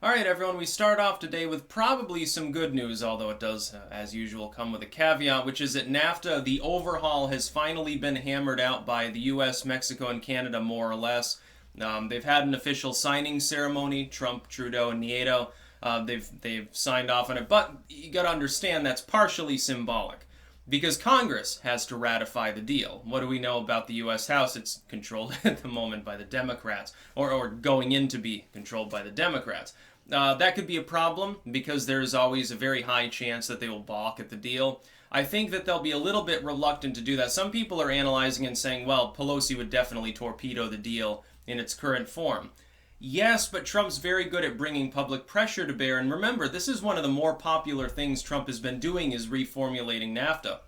All right, everyone, we start off today with probably some good news, although it does, as usual, come with a caveat, which is that NAFTA, the overhaul, has finally been hammered out by the US, Mexico, and Canada, more or less. They've had an official signing ceremony, Trump, Trudeau, and Nieto. They've signed off on it, but you got to understand that's partially symbolic, because Congress has to ratify the deal. What do we know about the U.S. House? It's controlled at the moment by the Democrats, or going in to be controlled by the Democrats. That could be a problem because there's always a very high chance that they will balk at the deal. I think that they'll be a little bit reluctant to do that. Some people are analyzing and saying, well, Pelosi would definitely torpedo the deal in its current form. Yes, but Trump's very good at bringing public pressure to bear. And remember, this is one of the more popular things Trump has been doing is reformulating NAFTA,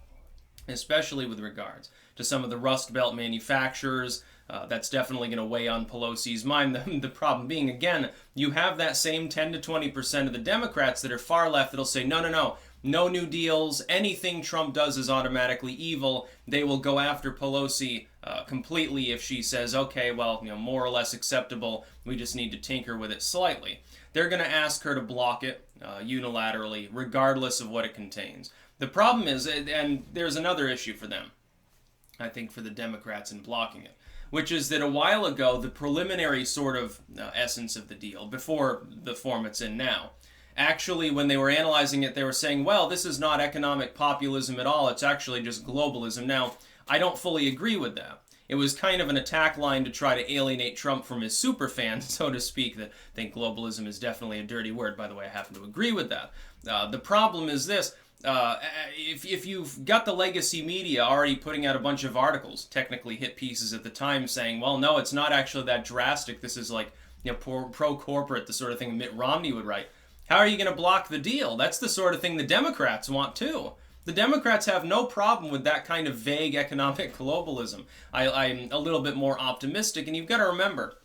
especially with regards to some of the Rust Belt manufacturers. That's definitely going to weigh on Pelosi's mind. The problem being, again, you have that same 10 to 20% of the Democrats that are far left that'll say, no new deals. Anything Trump does is automatically evil. They will go after Pelosi completely if she says, okay, well, more or less acceptable. We just need to tinker with it slightly. They're going to ask her to block it unilaterally, regardless of what it contains. The problem is, and there's another issue for them, I think, for the Democrats in blocking it, which is that a while ago, the preliminary sort of essence of the deal, before the form it's in now, actually, when they were analyzing it, they were saying, well, this is not economic populism at all. It's actually just globalism. Now, I don't fully agree with that. It was kind of an attack line to try to alienate Trump from his superfans, so to speak, that think globalism is definitely a dirty word. By the way, I happen to agree with that. The problem is this. If you've got the legacy media already putting out a bunch of articles, technically hit pieces at the time, saying, well, no, it's not actually that drastic. This is like pro-corporate, the sort of thing Mitt Romney would write. How are you going to block the deal? That's the sort of thing the Democrats want, too. The Democrats have no problem with that kind of vague economic globalism. I'm a little bit more optimistic, and you've got to remember,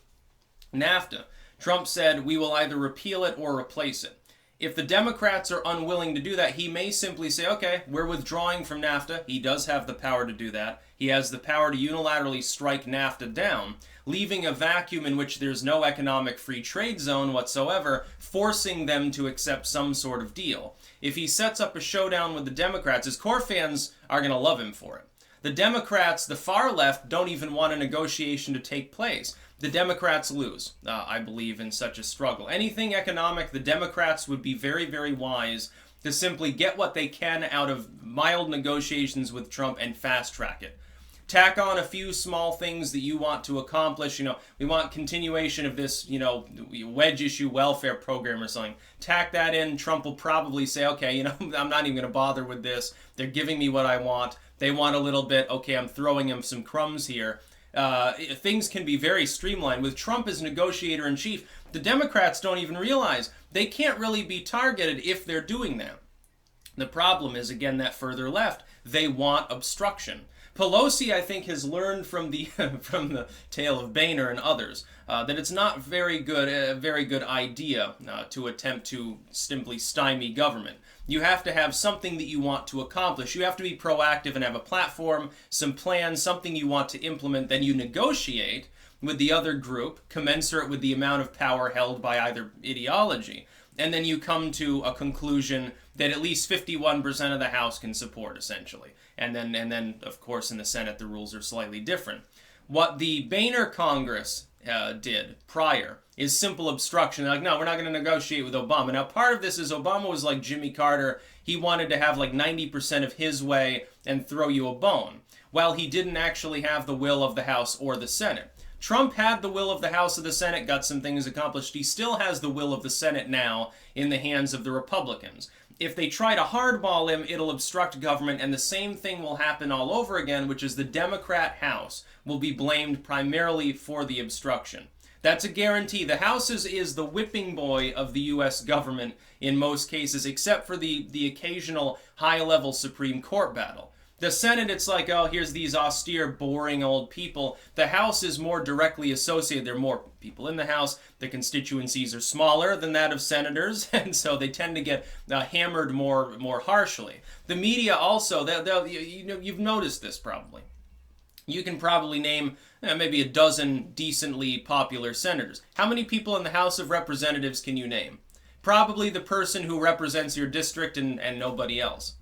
NAFTA, Trump said we will either repeal it or replace it. If the Democrats are unwilling to do that, he may simply say, okay, we're withdrawing from NAFTA. He does have the power to do that. He has the power to unilaterally strike NAFTA down, leaving a vacuum in which there's no economic free trade zone whatsoever, forcing them to accept some sort of deal. If he sets up a showdown with the Democrats, his core fans are going to love him for it. The Democrats, the far left, don't even want a negotiation to take place. The Democrats lose, I believe, in such a struggle. Anything economic, the Democrats would be very, very wise to simply get what they can out of mild negotiations with Trump and fast track it. Tack on a few small things that you want to accomplish. We want continuation of this, wedge issue welfare program or something. Tack that in. Trump will probably say, okay, I'm not even going to bother with this. They're giving me what I want. They want a little bit. Okay, I'm throwing them some crumbs here. Things can be very streamlined. With Trump as negotiator-in-chief, the Democrats don't even realize they can't really be targeted if they're doing that. The problem is, again, that further left, they want obstruction. Pelosi, I think, has learned from the from the tale of Boehner and others that it's not a very good idea to attempt to simply stymie government. You have to have something that you want to accomplish. You have to be proactive and have a platform, some plans, something you want to implement. Then you negotiate with the other group, commensurate with the amount of power held by either ideology. And then you come to a conclusion that at least 51% of the House can support, essentially. And then, of course, in the Senate, the rules are slightly different. What the Boehner Congress did prior is simple obstruction. They're like, no, we're not going to negotiate with Obama. Now, part of this is Obama was like Jimmy Carter. He wanted to have like 90% of his way and throw you a bone. Well, he didn't actually have the will of the House or the Senate. Trump had the will of the House or the Senate, got some things accomplished. He still has the will of the Senate now in the hands of the Republicans. If they try to hardball him, it'll obstruct government, and the same thing will happen all over again, which is the Democrat House will be blamed primarily for the obstruction. That's a guarantee. The House is the whipping boy of the U.S. government in most cases, except for the occasional high-level Supreme Court battle. The Senate, it's like, oh, here's these austere, boring old people. The House is more directly associated. There are more people in the House. The constituencies are smaller than that of senators, and so they tend to get hammered more harshly. The media also, you've noticed this probably. you can probably name maybe a dozen decently popular senators. How many people in the House of Representatives can you name? Probably the person who represents your district and nobody else.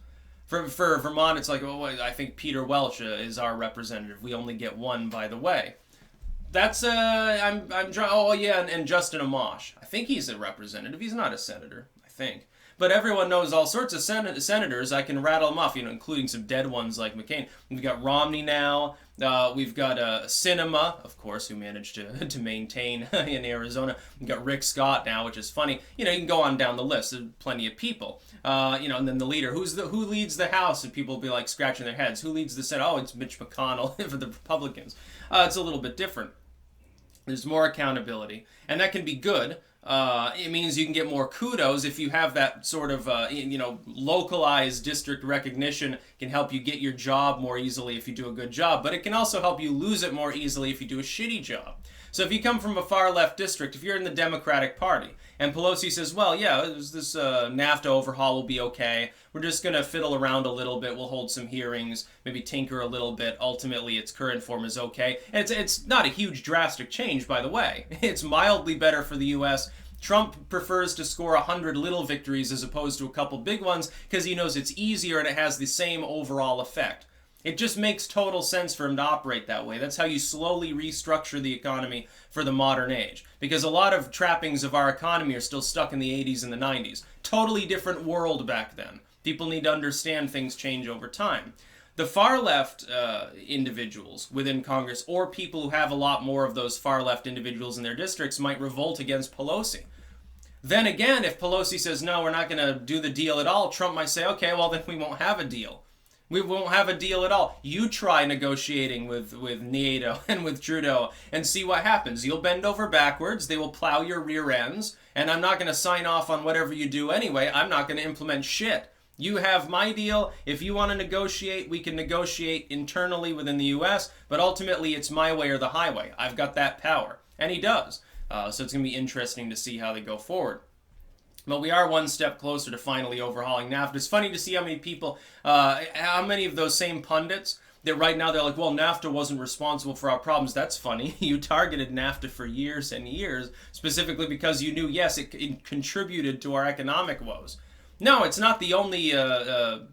For Vermont, it's like, oh, I think Peter Welch is our representative. We only get one, by the way. That's oh yeah, and Justin Amash. I think he's a representative. He's not a senator, I think. But everyone knows all sorts of senators. I can rattle them off, including some dead ones like McCain. We've got Romney now. We've got Sinema, of course, who managed to maintain in Arizona. We've got Rick Scott now, which is funny. You can go on down the list. There's plenty of people. And then the leader. Who leads the House? And people will be like scratching their heads. Who leads the Senate? Oh, it's Mitch McConnell for the Republicans. It's a little bit different. There's more accountability, and that can be good. It means you can get more kudos if you have that sort of, localized district recognition. Can help you get your job more easily if you do a good job, but it can also help you lose it more easily if you do a shitty job. So if you come from a far left district, if you're in the Democratic Party, and Pelosi says, well, yeah, this NAFTA overhaul will be okay. We're just going to fiddle around a little bit. We'll hold some hearings, maybe tinker a little bit. Ultimately, its current form is okay. And it's not a huge drastic change, by the way. It's mildly better for the U.S. Trump prefers to score 100 little victories as opposed to a couple big ones because he knows it's easier and it has the same overall effect. It just makes total sense for him to operate that way. That's how you slowly restructure the economy for the modern age. Because a lot of trappings of our economy are still stuck in the 80s and the 90s. Totally different world back then. People need to understand things change over time. The far left individuals within Congress, or people who have a lot more of those far left individuals in their districts, might revolt against Pelosi. Then again, if Pelosi says, no, we're not going to do the deal at all, Trump might say, okay, well, then we won't have a deal. We won't have a deal at all. You try negotiating with NATO and with Trudeau and see what happens. You'll bend over backwards. They will plow your rear ends. And I'm not going to sign off on whatever you do anyway. I'm not going to implement shit. You have my deal. If you want to negotiate, we can negotiate internally within the U.S. But ultimately, it's my way or the highway. I've got that power. And he does. So it's going to be interesting to see how they go forward. But we are one step closer to finally overhauling NAFTA. It's funny to see how many people, how many of those same pundits that right now they're like, well, NAFTA wasn't responsible for our problems. That's funny. You targeted NAFTA for years and years, specifically because you knew, yes, it contributed to our economic woes. No, it's not the only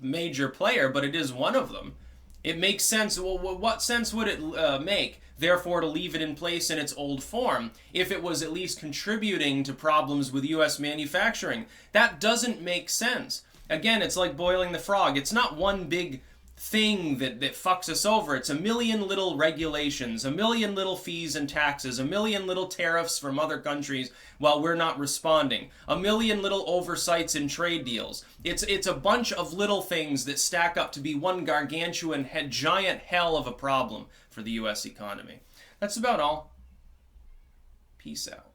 major player, but it is one of them. It makes sense. Well, what sense would it make, therefore, to leave it in place in its old form if it was at least contributing to problems with U.S. manufacturing? That doesn't make sense. Again, it's like boiling the frog. It's not one big thing that fucks us over. It's a million little regulations, a million little fees and taxes, a million little tariffs from other countries while we're not responding, a million little oversights in trade deals. It's a bunch of little things that stack up to be one gargantuan, giant hell of a problem for the U.S. economy. That's about all. Peace out.